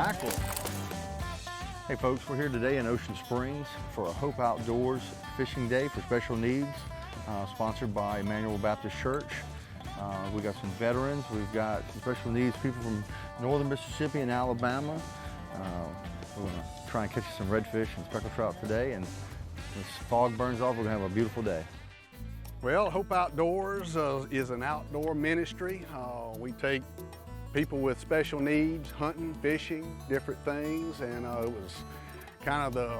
mackerel. Hey folks, we're here today in Ocean Springs for a Hope Outdoors Fishing Day for Special Needs, sponsored by Emmanuel Baptist Church. We got some veterans, we've got some special needs people from northern Mississippi and Alabama. We're gonna try and catch some redfish and speckled trout today, and this fog burns off, we're gonna have a beautiful day. Well, Hope Outdoors is an outdoor ministry. We take people with special needs, hunting, fishing, different things, and it was kind of the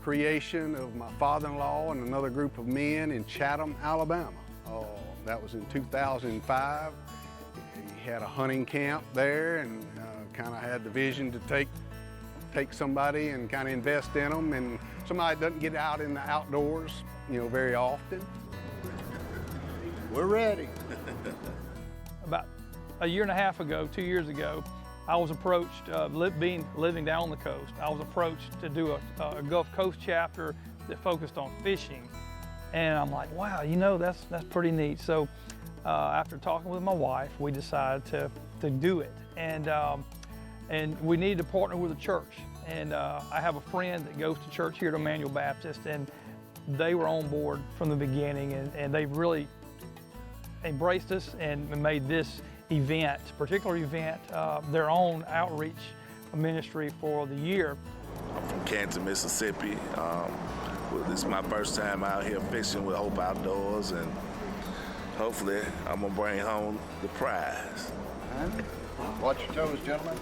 creation of my father-in-law and another group of men in Chatham, Alabama. That was in 2005. He had a hunting camp there and kind of had the vision to take somebody and kind of invest in them, and somebody that doesn't get out in the outdoors, you know, very often. We're ready. About a year and a half ago, 2 years ago, I was approached, living down on the coast, I was approached to do a Gulf Coast chapter that focused on fishing. And I'm like, wow, you know, that's pretty neat. So after talking with my wife, we decided to do it. And we needed to partner with a church. And I have a friend that goes to church here at Emmanuel Baptist, and they were on board from the beginning, and they really embraced us and made this event, particular event, their own outreach ministry for the year. I'm from Kansas, Mississippi. This is my first time out here fishing with Hope Outdoors, and hopefully I'm gonna bring home the prize. Watch your toes, gentlemen.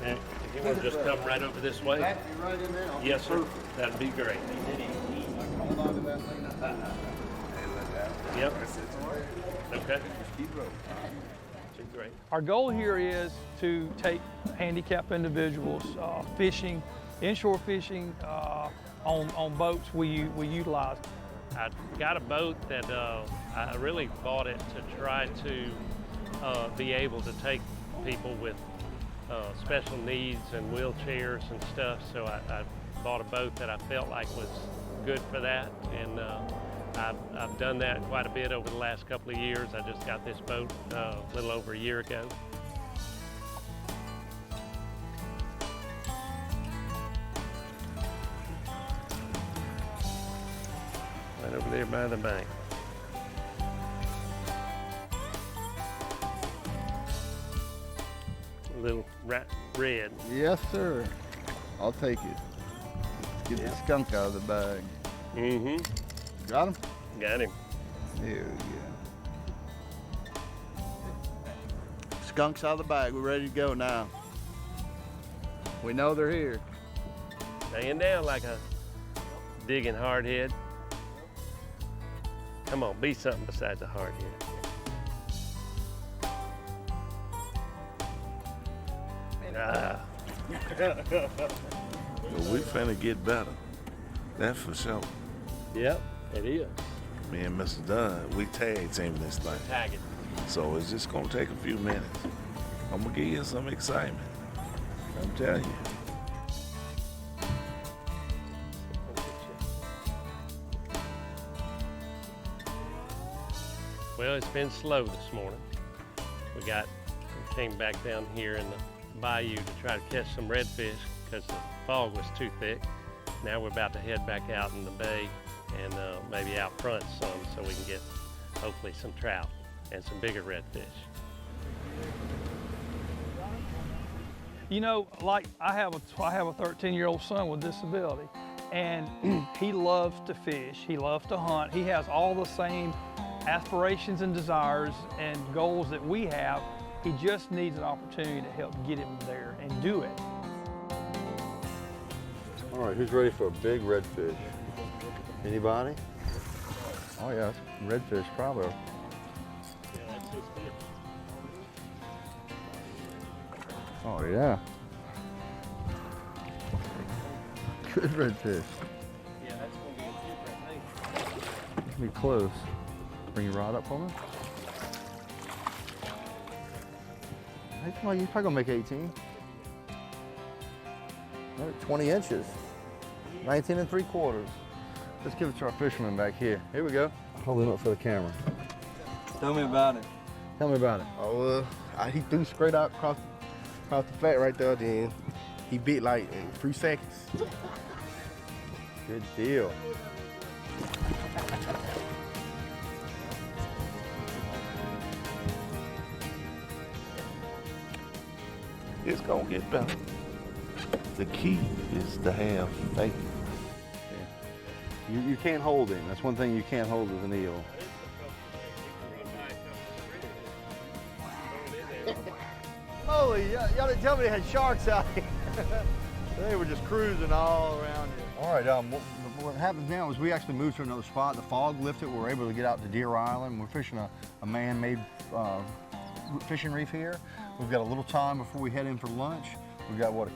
And if you want to just come right over this way? Right in there. Yes, sir. That'd be great. Hold on to that thing. Yep. Okay. Great. Our goal here is to take handicapped individuals fishing, inshore fishing on boats we utilize. I got a boat that I really bought it to try to be able to take people with special needs and wheelchairs and stuff. So I bought a boat that I felt like was good for that, and I've done that quite a bit over the last couple of years. I just got this boat a little over a year ago. Right over there by the bank. A little red. Yes, sir. I'll take it. Get the skunk out of the bag. Mm-hmm. Got him? Got him. There we go. Skunks out of the bag. We're ready to go now. We know they're here. Laying down like a digging hardhead. Come on, be something besides a hardhead. Ah. Well, we finna get better. That's for sure. Yep, it is. Me and Mr. Dunn, we tag team this thing. Tag it. So it's just gonna take a few minutes. I'm gonna give you some excitement. I'm telling you. Well, it's been slow this morning. We came back down here in the bayou to try to catch some redfish because the fog was too thick. Now we're about to head back out in the bay and maybe out front some, so we can get hopefully some trout and some bigger redfish. You know, like I have a 13-year-old son with disability, and he loves to fish, he loves to hunt. He has all the same aspirations and desires and goals that we have. He just needs an opportunity to help get him there and do it. All right, who's ready for a big redfish? Anybody? Oh yeah, it's redfish probably. Yeah, that's his fish. Oh yeah. Good redfish. Yeah, that's gonna be a different thing. It's gonna be close. Bring your rod up for me. Hey, come on, you're probably gonna make 18. 20 inches. 19 3/4. Let's give it to our fisherman back here. Here we go. Hold him up for the camera. Tell me about it. Tell me about it. Oh, he threw straight out across Off the flat right there, then he bit like in 3 seconds. Good deal. It's gonna get better. The key is to have faith. You can't hold him. That's one thing you can't hold with an eel. Holy, y'all didn't tell me they had sharks out here. They were just cruising all around here. All right, what happens now is we actually moved to another spot. The fog lifted. We're able to get out to Deer Island. We're fishing a man-made fishing reef here. We've got a little time before we head in for lunch. We've got what?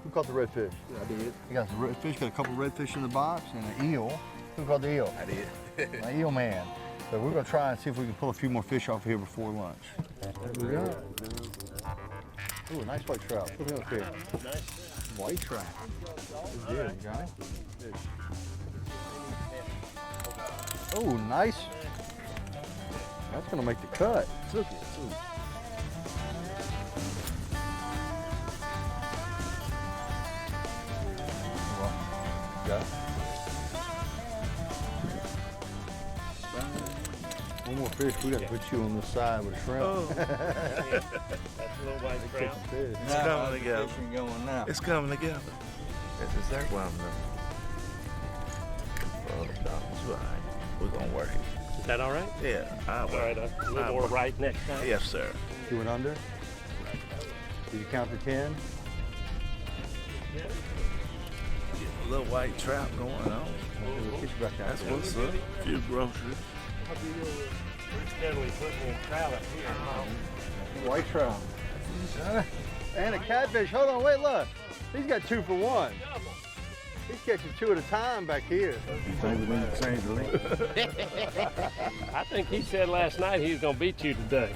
Who caught the redfish? I did. We got some redfish, got a couple redfish in the box, and an eel. Who caught the eel? I did. An eel man. So we're gonna try and see if we can pull a few more fish off here before lunch. There we go. Ooh, a nice white trout. Put him up here. Nice. White trout. Good deal, Johnny. Oh, nice. That's gonna make the cut. Took it too. Got it. One more fish. We got to put you on this side with a shrimp. Oh. That's a little white trout. It's coming together. Going now. It's coming together. That's exactly what I'm doing. That's right. We're gonna work it. Is that all right? Yeah. All right, a little more right next time. Yes, sir. You went under? Did you count to 10? Get a little white trout going on. We'll get you back out That's there. what's up. A few groceries. Steadily putting in trout up here. White trout. And a catfish. Hold on, wait, look. He's got 2 for 1. He's catching 2 at a time back here. I think he said last night he was gonna beat you today.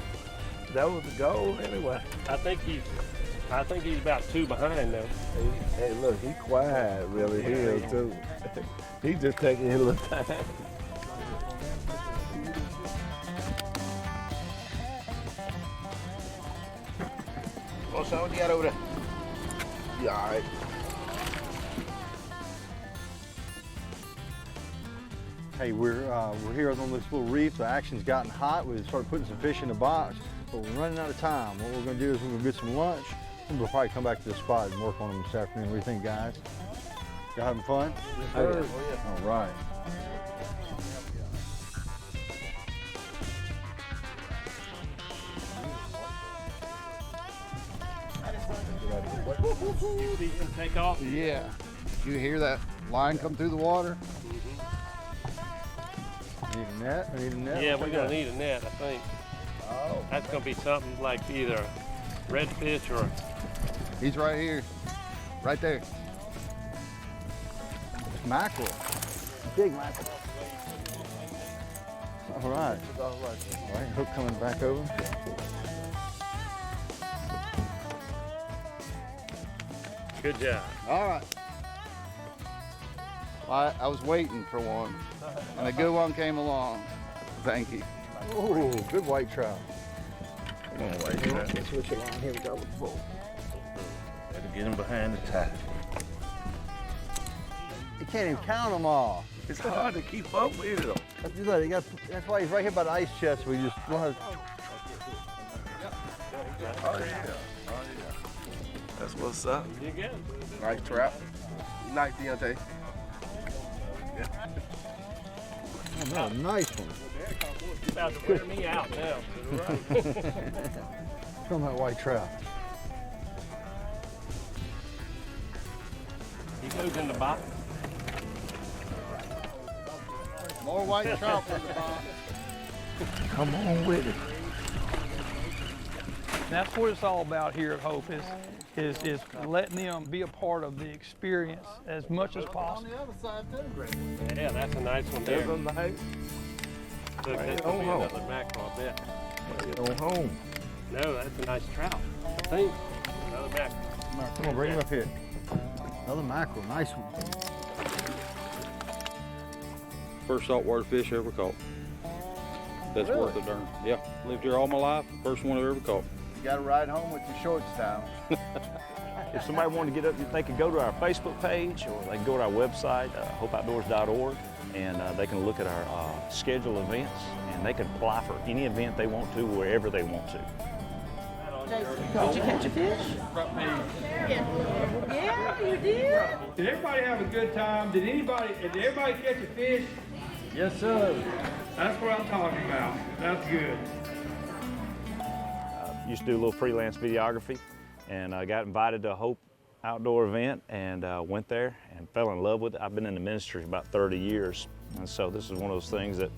That was the goal anyway. I think he's about 2 behind now. Hey, look, he quiet really here too. He just taking his little time. Oh, so what you got over there? Yeah, all right. Hey, we're here on this little reef. The action's gotten hot. We started putting some fish in the box, but we're running out of time. What we're gonna do is we're gonna get some lunch, and we'll probably come back to the spot and work on them this afternoon. What do you think, guys? Y'all having fun? Yes, sir. All right. Take off. Yeah. You hear that line come through the water? Need a net? We need a net? Yeah, we're gonna need a net, I think. Oh. That's gonna be something like either redfish or He's right here. Right there. Mackerel. Big mackerel. All right. All right, hook coming back over. good job. All right. Well, I was waiting for one, and a good one came along. Thank you. Oh, good white trout. Come on, white trout. Switch it on. Here we go. Better get him behind the tie. You can't even count them all. It's hard to keep up with it. That's why he's right here by the ice chest. We just don't have. Oh yeah. That's what's up. You good? Nice trap. Nice, Deontay. Oh, no, nice one. You're about to wear me out now. From that white trout. He goes in the box. More white trout from the bottom. Come on with it. That's what it's all about here at Hope is letting them be a part of the experience as much as possible. Yeah, that's a nice one there. That's a nice. Look, that's gonna be another mackerel, I bet. Get on home. No, that's a nice trout. I think. Another mackerel. Come on, bring him up here. Another mackerel, nice one. First saltwater fish I ever caught. That's Really? worth a darn. Yeah, lived here all my life. First one I ever caught. You got to ride home with your short style. If somebody wanted to get up, they could go to our Facebook page or they can go to our website, hopeoutdoors.org, and they can look at our scheduled events, and they can apply for any event they want to, wherever they want to. Did you catch a fish? Yeah, you did. Did everybody have a good time? Did everybody catch a fish? Yes, sir. That's what I'm talking about. That's good. Used to do a little freelance videography, and I got invited to a Hope outdoor event and went there and fell in love with it. I've been in the ministry about 30 years, and so this is one of those things that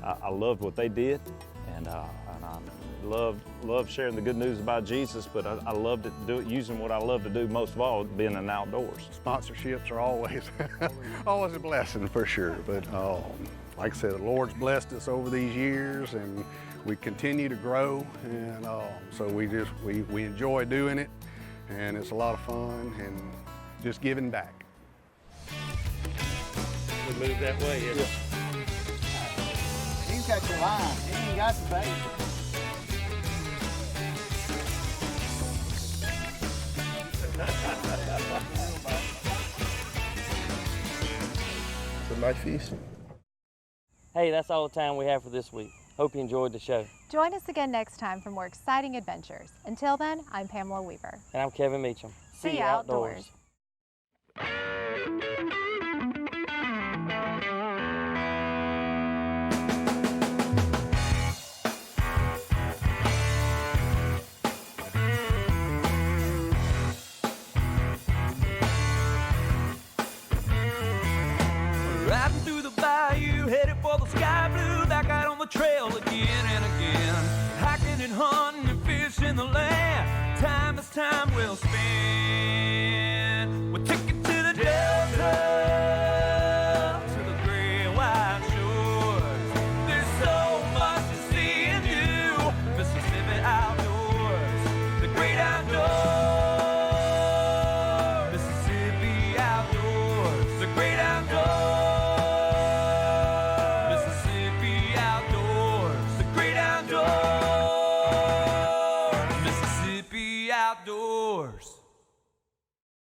I loved what they did, and I loved sharing the good news about Jesus, but I loved it, using what I love to do most of all, being in outdoors. Sponsorships are always, always a blessing for sure, but like I said, the Lord's blessed us over these years, and we continue to grow, and so we enjoy doing it, and it's a lot of fun, and just giving back. We move that way, yeah. You can catch a line. You ain't got the bait. It's a nice fish. Hey, that's all the time we have for this week. Hope you enjoyed the show. Join us again next time for more exciting adventures. Until then, I'm Pamela Weaver. And I'm Kevin Meacham. See you outdoors. Riding through the bayou, headed for the sky blue, back out on the trail again and again. Hiking and hunting and fishing the land. Time is time well spent.